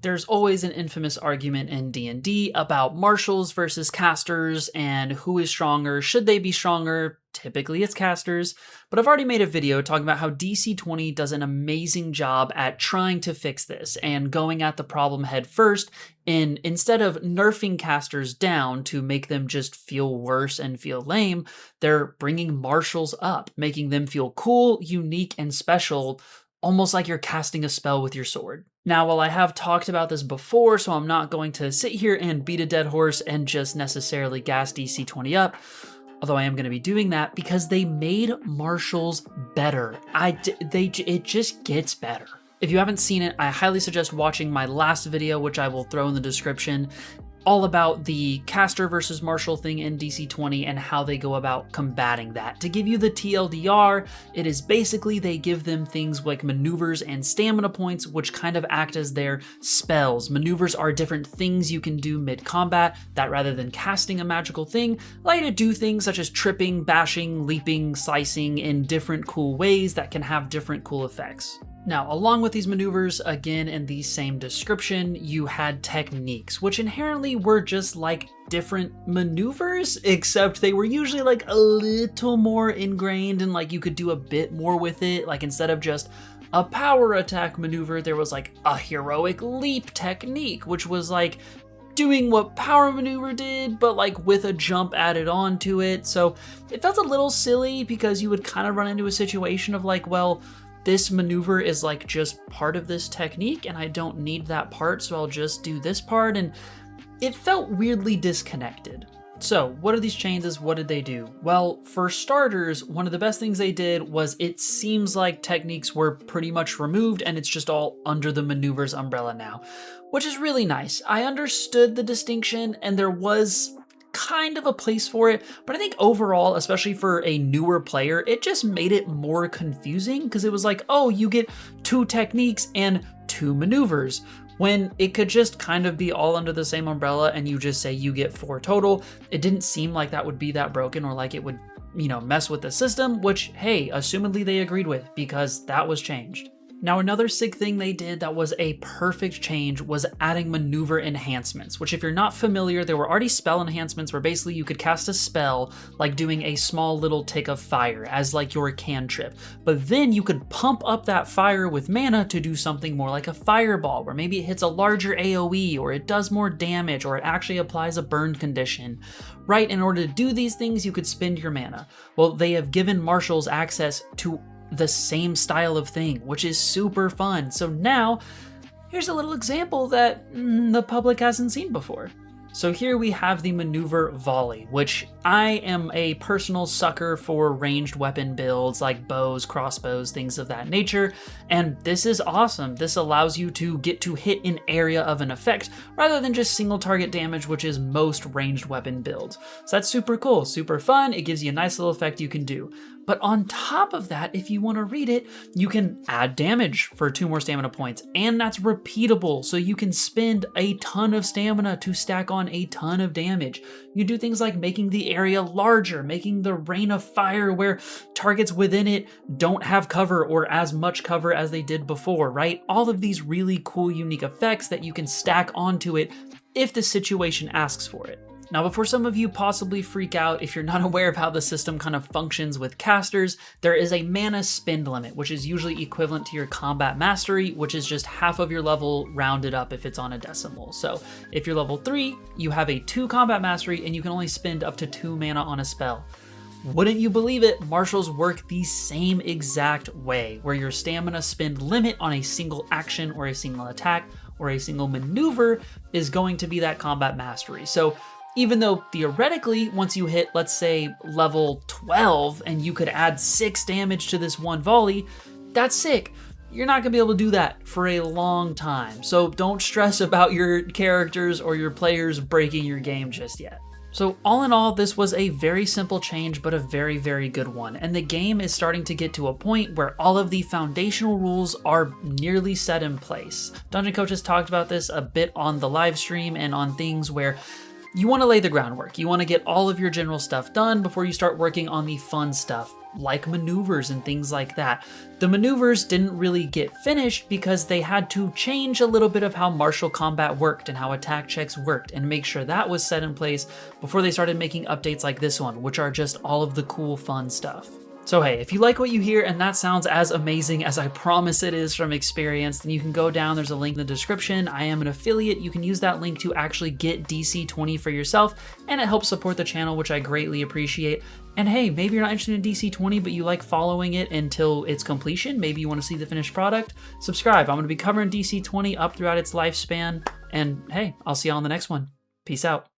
There's always an infamous argument in D&D about marshals versus casters and who is stronger, should they be stronger? Typically it's casters, but I've already made a video talking about how DC20 does an amazing job at trying to fix this and going at the problem head first, and instead of nerfing casters down to make them just feel worse and feel lame, they're bringing marshals up, making them feel cool, unique, and special, almost like you're casting a spell with your sword. Now, while I have talked about this before, so I'm not going to sit here and beat a dead horse and just necessarily gas DC20 up, although I am going to be doing that because they made marshals better. It just gets better. If you haven't seen it, I highly suggest watching my last video, which I will throw in the description, all about the caster versus marshal thing in DC20 and how they go about combating that. To give you the TLDR, it is basically they give them things like maneuvers and stamina points, which kind of act as their spells. Maneuvers are different things you can do mid-combat that, rather than casting a magical thing, allow you to do things such as tripping, bashing, leaping, slicing in different cool ways that can have different cool effects. Now, along with these maneuvers, again in the same description, you had techniques, which inherently were just like different maneuvers, except they were usually like a little more ingrained and like you could do a bit more with it. Like instead of just a power attack maneuver, there was like a heroic leap technique, which was like doing what power maneuver did, but like with a jump added on to it. So it felt a little silly because you would kind of run into a situation of like, well, this maneuver is like just part of this technique and I don't need that part, so I'll just do this part, and it felt weirdly disconnected. So what are these changes? What did they do? Well, for starters, one of the best things they did was it seems like techniques were pretty much removed and it's just all under the maneuvers umbrella now, which is really nice. I understood the distinction and there was kind of a place for it, but I think overall, especially for a newer player, it just made it more confusing because it was like, oh, you get 2 techniques and 2 maneuvers, when it could just kind of be all under the same umbrella and you just say you get 4 total. It didn't seem like that would be that broken or like it would, mess with the system, which, hey, assumedly they agreed with because that was changed. Now, another sick thing they did that was a perfect change was adding maneuver enhancements, which if you're not familiar, there were already spell enhancements where basically you could cast a spell like doing a small little tick of fire as like your cantrip, but then you could pump up that fire with mana to do something more like a fireball, where maybe it hits a larger AoE or it does more damage or it actually applies a burn condition. Right, in order to do these things, you could spend your mana. Well, they have given marshals access to the same style of thing, which is super fun. So now, here's a little example that the public hasn't seen before. So here we have the maneuver Volley, which I am a personal sucker for ranged weapon builds like bows, crossbows, things of that nature, and this is awesome. This allows you to get to hit an area of an effect rather than just single target damage, which is most ranged weapon builds. So that's super cool, super fun. It gives you a nice little effect you can do. But on top of that, if you want to read it, you can add damage for 2 more stamina points, and that's repeatable, so you can spend a ton of stamina to stack on a ton of damage. You do things like making the area larger, making the rain of fire where targets within it don't have cover or as much cover as they did before, right? All of these really cool, unique effects that you can stack onto it if the situation asks for it. Now, before some of you possibly freak out if you're not aware of how the system kind of functions with casters, there is a mana spend limit, which is usually equivalent to your combat mastery, which is just half of your level rounded up if it's on a decimal. So if you're level 3, you have a 2 combat mastery and you can only spend up to 2 mana on a spell. Wouldn't you believe it, marshals work the same exact way, where your stamina spend limit on a single action or a single attack or a single maneuver is going to be that combat mastery. So even though theoretically, once you hit, let's say, level 12, and you could add 6 damage to this one volley, that's sick. You're not gonna be able to do that for a long time. So don't stress about your characters or your players breaking your game just yet. So all in all, this was a very simple change, but a very, very good one. And the game is starting to get to a point where all of the foundational rules are nearly set in place. Dungeon Coach has talked about this a bit on the live stream and on things where you want to lay the groundwork. You want to get all of your general stuff done before you start working on the fun stuff. like maneuvers and things like that. The maneuvers didn't really get finished because they had to change a little bit of how martial combat worked and how attack checks worked and make sure that was set in place before they started making updates like this one, which are just all of the cool, fun stuff. So hey, if you like what you hear and that sounds as amazing as I promise it is from experience, then you can go down, there's a link in the description. I am an affiliate. You can use that link to actually get DC20 for yourself, and it helps support the channel, which I greatly appreciate. And hey, maybe you're not interested in DC20, but you like following it until its completion. Maybe you want to see the finished product. Subscribe. I'm going to be covering DC20 up throughout its lifespan. And hey, I'll see you on the next one. Peace out.